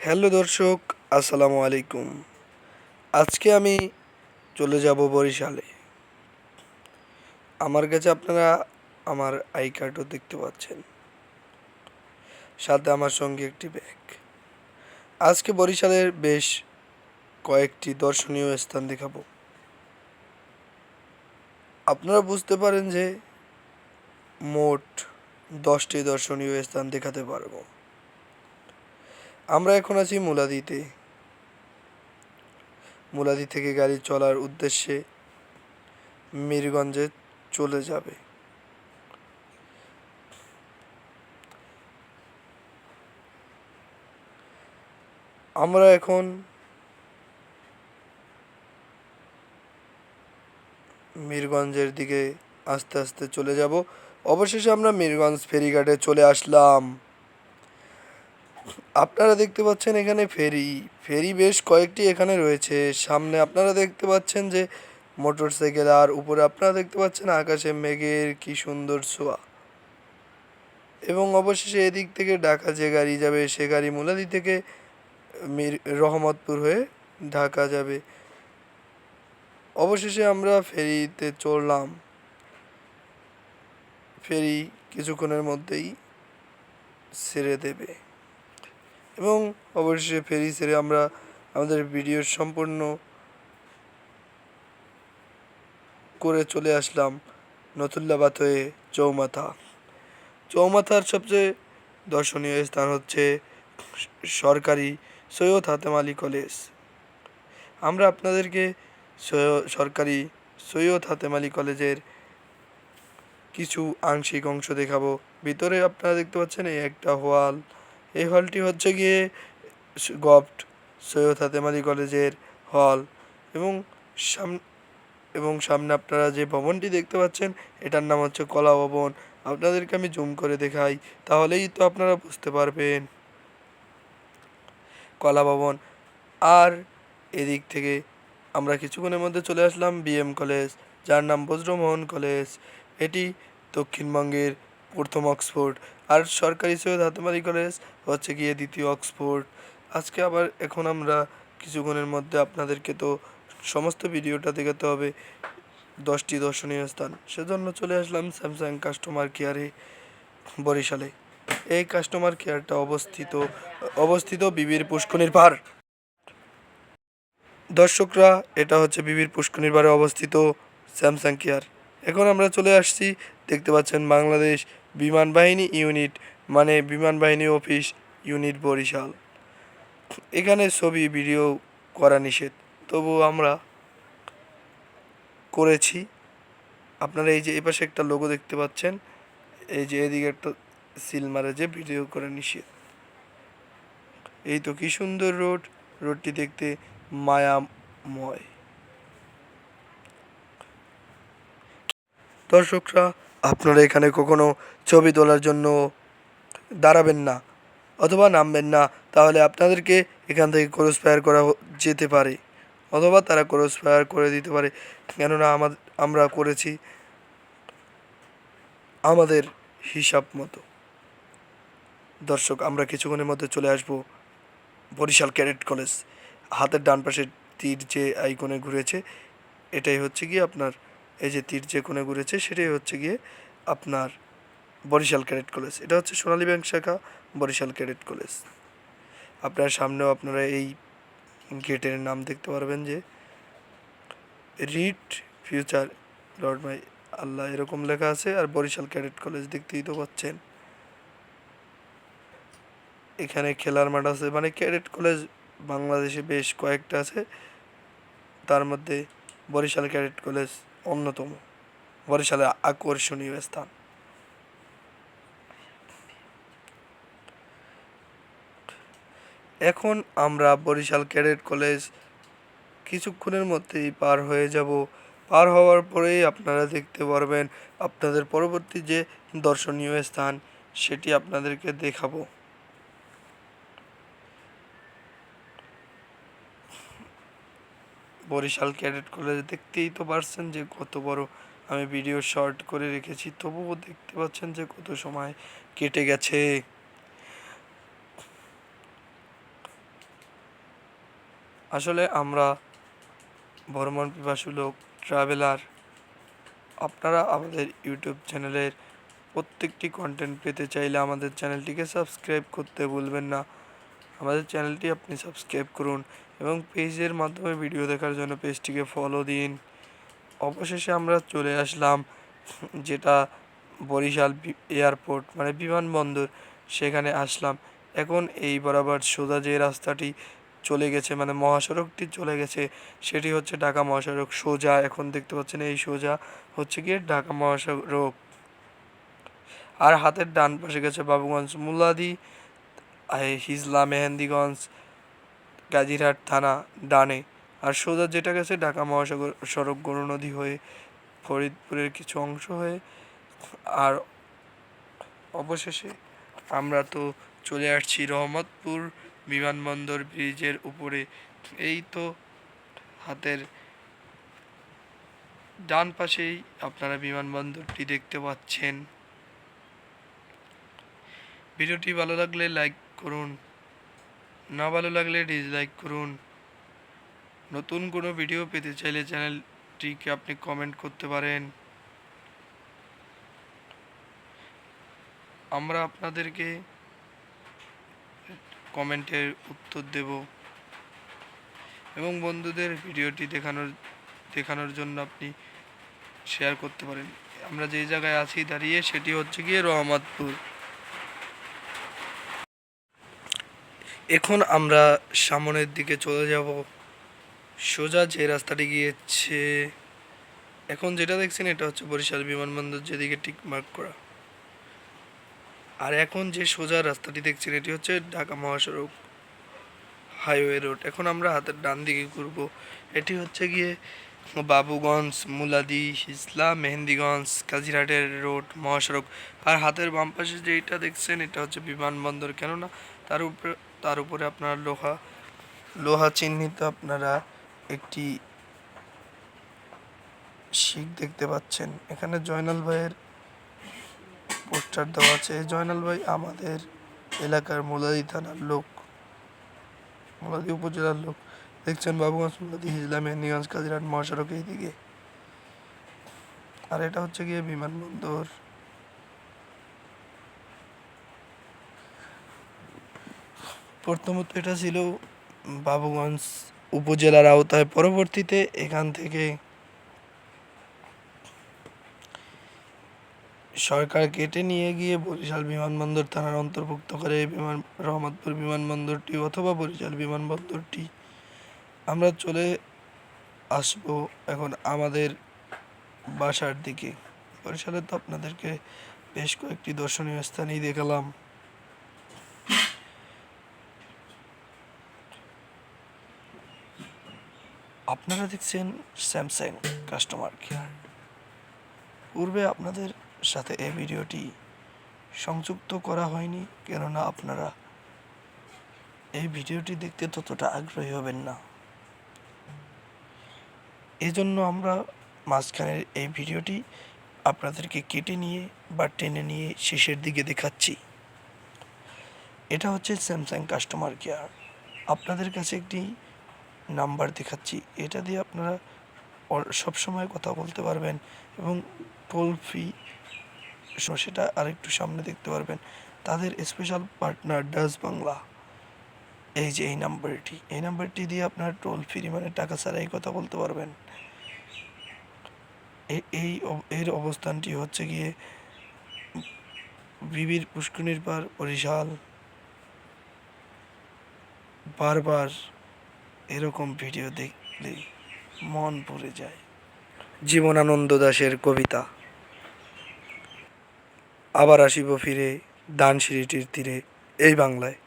Hello দর্শক, আসসালামু আলাইকুম। আজকে আমি চলে যাব বরিশালে। আমার কাছে আপনারা আমার আই কার্ডও দেখতে পাচ্ছেন, সাথে আমার সঙ্গে একটি ব্যাগ। আজকে বরিশালের বেশ কয়েকটি দর্শনীয় স্থান দেখাবো। আপনারা বুঝতে পারেন যে মোট 10টি দর্শনীয় স্থান দেখাতে পারবো। আমরা এখন আছি মুলাদিতে। মুলাদি থেকে গাড়ি চলার উদ্দেশ্যে মিরগঞ্জে চলে যাবে। আমরা এখন মিরগঞ্জের দিকে আস্তে আস্তে চলে যাব। অবশেষে আমরা মিরগঞ্জ ফেরিঘাটে চলে আসলাম। আপনারা দেখতে পাচ্ছেন এখানে ফেরি বেশ কয়েকটি এখানে রয়েছে। সামনে আপনারা দেখতে পাচ্ছেন যে মোটরসাইকেল, আর উপরে আপনারা দেখতে পাচ্ছেন আকাশে মেঘের কি সুন্দর ছোঁয়া। এবং অবশেষে এদিক থেকে ঢাকা যে গাড়ি যাবে সে গাড়ি মুলাদি থেকে রহমতপুর হয়ে ঢাকা যাবে। অবশেষে আমরা ফেরিতে চড়লাম। ফেরি কিছুক্ষণের মধ্যেই ছেড়ে দেবে এবং অবশেষে ফেরি ছেড়ে আমরা আমাদের ভিডিও সম্পূর্ণ করে চলে আসলাম নথুল্লাবাদ হয়ে চৌমাথা। চৌমাথার সবচেয়ে দর্শনীয় স্থান হচ্ছে সরকারি সৈয়দ হাতেম আলী কলেজ। আমরা আপনাদেরকে সরকারি সৈয়দ হাতেম আলী কলেজের কিছু আংশিক অংশ দেখাবো। ভিতরে আপনারা দেখতে পাচ্ছেন এই একটা হল। এই হলটি হচ্ছে গিয়ে গভট সৈয়দ হাতেম আলী কলেজের হল এবং সামনে আপনারা যে ভবনটি দেখতে পাচ্ছেন এটার নাম হচ্ছে কলা ভবন। আপনাদেরকে আমি জুম করে দেখাই, তাহলেই তো আপনারা বুঝতে পারবেন। কলা ভবন। আর এদিক থেকে আমরা কিছুক্ষণের মধ্যে চলে আসলাম বিএম কলেজ, যার নাম বজ্রমোহন কলেজ। এটি দক্ষিণবঙ্গের প্রথম অক্সফোর্ড। আর সরকারি সৈয়দ হাতেম আলী কলেজ হচ্ছে গিয়ে দ্বিতীয় অক্সফোর্ড। আজকে আবার এখন আমরা কিছুক্ষণের মধ্যে আপনাদেরকে তো সমস্ত ভিডিওটা দেখাতে হবে 10টি দর্শনীয় স্থান। সেজন্য চলে আসলাম স্যামসাং কাস্টমার কেয়ারে বরিশালে। এই কাস্টমার কেয়ারটা অবস্থিত বিবির পুষ্কনির পাড়। দর্শকরা, এটা হচ্ছে বিবির পুষ্কনির পাড়ে অবস্থিত স্যামসাং কেয়ার। এখন আমরা চলে আসছি, দেখতে পাচ্ছেন বাংলাদেশ বিমান বাহিনী ইউনিট, মানে বিমান বাহিনী অফিস ইউনিট বরিশাল। এখানে ছবি ভিডিও করা নিষেধ, তবু আমরা করেছি। আপনারা এই যে এপাশে একটা লোগো দেখতে পাচ্ছেন, এই যে এদিকে একটা সিল মারে যে ভিডিও করে নিষেধ। এই তো কি সুন্দর রোডটি দেখতে মায়াময়। দর্শকরা, আপনারা এখানে কখনো ছবি তোলার জন্য দাঁড়াবেন না অথবা নামবেন না, তাহলে আপনাদেরকে এখান থেকে ক্রস ফায়ার করা যেতে পারে অথবা তারা ক্রস ফায়ার করে দিতে পারে। কেননা আমরা করেছি আমাদের হিসাব মতো। দর্শক, আমরা কিছুক্ষণের মধ্যে চলে আসব বরিশাল ক্যাডেট কলেজ। হাতের ডান পাশে তীর যে আইকনে ঘুরেছে, এটাই হচ্ছে গিয়ে আপনার, এই যে তীর যে কোণে ঘুরেছে সেটাই হচ্ছে গিয়ে আপনার বরিশাল ক্যাডেট কলেজ। এটা হচ্ছে সোনালী ব্যাংক শাখা বরিশাল ক্যাডেট কলেজ। আপনার সামনেও আপনারা এই গেটের নাম দেখতে পারবেন যে রিট ফিউচার লর্ড মাই আল্লাহ এরকম লেখা আছে। আর বরিশাল ক্যাডেট কলেজ দেখতেই তো পাচ্ছেন। এখানে খেলার মাঠ আছে, মানে ক্যাডেট কলেজ বাংলাদেশে বেশ কয়েকটা আছে, তার মধ্যে বরিশাল ক্যাডেট কলেজ অন্যতম, বরিশালের আকর্ষণীয় স্থান। এখন আমরা বরিশাল ক্যাডেট কলেজ কিছুক্ষণের মধ্যেই পার হয়ে যাব। পার হওয়ার পরেই আপনারা দেখতে পারবেন আপনাদের পরবর্তী যে দর্শনীয় স্থান সেটি আপনাদেরকে দেখাবো। বরিশাল ক্যাডেট কলেজ দেখতেই তো পারছেন যে কত বড়। আমি ভিডিও শর্ট করে রেখেছি, তবুও দেখতে পাচ্ছেন যে কত সময় কেটে গেছে। আসলে আমরা ভ্রমণ পিপাসু লোক, ট্রাভেলার। আপনারা আমাদের ইউটিউব চ্যানেলের প্রত্যেকটি কন্টেন্ট পেতে চাইলে আমাদের চ্যানেলটিকে সাবস্ক্রাইব করতে ভুলবেন না। আমাদের চ্যানেলটি আপনি সাবস্ক্রাইব করুন এবং পেজের মাধ্যমে ভিডিও দেখার জন্য পেজটিকে ফলো দিন। অবশেষে আমরা চলে আসলাম যেটা বরিশাল এয়ারপোর্ট মানে বিমানবন্দর, সেখানে আসলাম। এখন এই বরাবর সোজা যে রাস্তাটি চলে গেছে মানে মহাসড়কটি চলে গেছে সেটি হচ্ছে ঢাকা মহাসড়ক। সোজা এখন দেখতে পাচ্ছেন এই সোজা হচ্ছে গিয়ে ঢাকা মহাসড়ক। আর হাতের ডান পাশে গেছে বাবুগঞ্জ মুলাদি, হিজলা মেহেন্দিগঞ্জ গাজীরহাট থানা ডানে। আর সোজা যেটা গেছে ঢাকা মহাসড়ক গরু নদী হয়ে ফরিদপুরের কিছু অংশ হয়ে। আর অবশেষে আমরা তো চলে আসছি রহমতপুর বিমানবন্দর ব্রিজের উপরে। এই তো হাতের ডান পাশেই আপনারা বিমানবন্দরটি দেখতে পাচ্ছেন। ভিডিওটি ভালো লাগলে লাইক করুন, না ভালো লাগলে ডিসলাইক করুন। নতুন কোনো ভিডিও পেতে চাইলে চ্যানেলটিকে আপনি কমেন্ট করতে পারেন, আমরা আপনাদেরকে কমেন্টের উত্তর দেব। এবং বন্ধুদের ভিডিওটি দেখানোর জন্য আপনি শেয়ার করতে পারেন। আমরা যেই জায়গায় আছি দাঁড়িয়ে সেটি হচ্ছে গিয়ে রহমতপুর। এখন আমরা সামনের দিকে চলে যাব, সোজা যে রাস্তাটি গিয়েছে। এখন যেটা দেখছেন এটা হচ্ছে বরিশাল বিমানবন্দর, যেদিকে টিক মার্ক করা। আর এখন যে সোজা রাস্তাটি দেখছেন এটি হচ্ছে ঢাকা মহাসড়ক হাইওয়ে রোড। এখন আমরা হাতের ডান দিকে ঘুরব, এটি হচ্ছে গিয়ে বাবুগঞ্জ মুলাদি হিজলা মেহেন্দিগঞ্জ কাজিরহাটের রোড মহাসড়ক। আর হাতের বাম পাশে যেটা দেখছেন এটা হচ্ছে বিমানবন্দর, কেননা তার উপরে আপনার লোহা চিহ্নিত আপনারা একটি শিখ দেখতে পাচ্ছেন। এখানে জয়নাল ভাইয়ের পোস্টার দেওয়া আছে। জয়নাল ভাই আমাদের এলাকার মুলাদি থানার লোক, মুলাদি উপজেলার লোক। দেখছেন বাবুগঞ্জ মুলাদি হিজলা মেহেন্দিগঞ্জ কাজিরহাট মহাসড়ক এইদিকে। আর এটা হচ্ছে গিয়ে বিমানবন্দর। প্রথমত এটা ছিল বাবুগঞ্জ উপজেলার আওতায়, পরবর্তীতে এখান থেকে সরকার কেটে নিয়ে গিয়ে বরিশাল বিমানবন্দর থানার অন্তর্ভুক্ত করে রহমতপুর বিমানবন্দরটি অথবা বরিশাল বিমানবন্দরটি। আমরা চলে আসব এখন আমাদের বাসার দিকে। বরিশালে তো আপনাদেরকে বেশ কয়েকটি দর্শনীয় স্থানই দেখালাম। আপনারা দেখছেন স্যামসাং কাস্টমার কেয়ার। পূর্বে আপনাদের সাথে এই ভিডিওটি সংযুক্ত করা হয়নি, কেননা আপনারা এই ভিডিওটি দেখতে ততটা আগ্রহী হবেন না। এজন্য আমরা মাঝখানের এই ভিডিওটি আপনাদেরকে কেটে নিয়ে বা টেনে নিয়ে শেষের দিকে দেখাচ্ছি। এটা হচ্ছে স্যামসাং কাস্টমার কেয়ার। আপনাদের কাছে একটি নাম্বার দেখাচ্ছি, এটা দিয়ে আপনারা সবসময় কথা বলতে পারবেন এবং টোল ফ্রি সেটা আরেকটু সামনে দেখতে পারবেন। তাদের স্পেশাল পার্টনার ডাচ বাংলা। এই যে এই নাম্বারটি দিয়ে আপনারা টোল ফ্রি মানে টাকা ছাড়াই কথা বলতে পারবেন। এর অবস্থানটি হচ্ছে গিয়ে বিবির পুষ্করিণীর পার বরিশাল। বারবার এরকম ভিডিও দেখলে মন ভরে যায়। জীবনানন্দ দাশের কবিতা। আবার আসিব ফিরে ধানসিঁড়িটির তীরে, এই বাংলায়।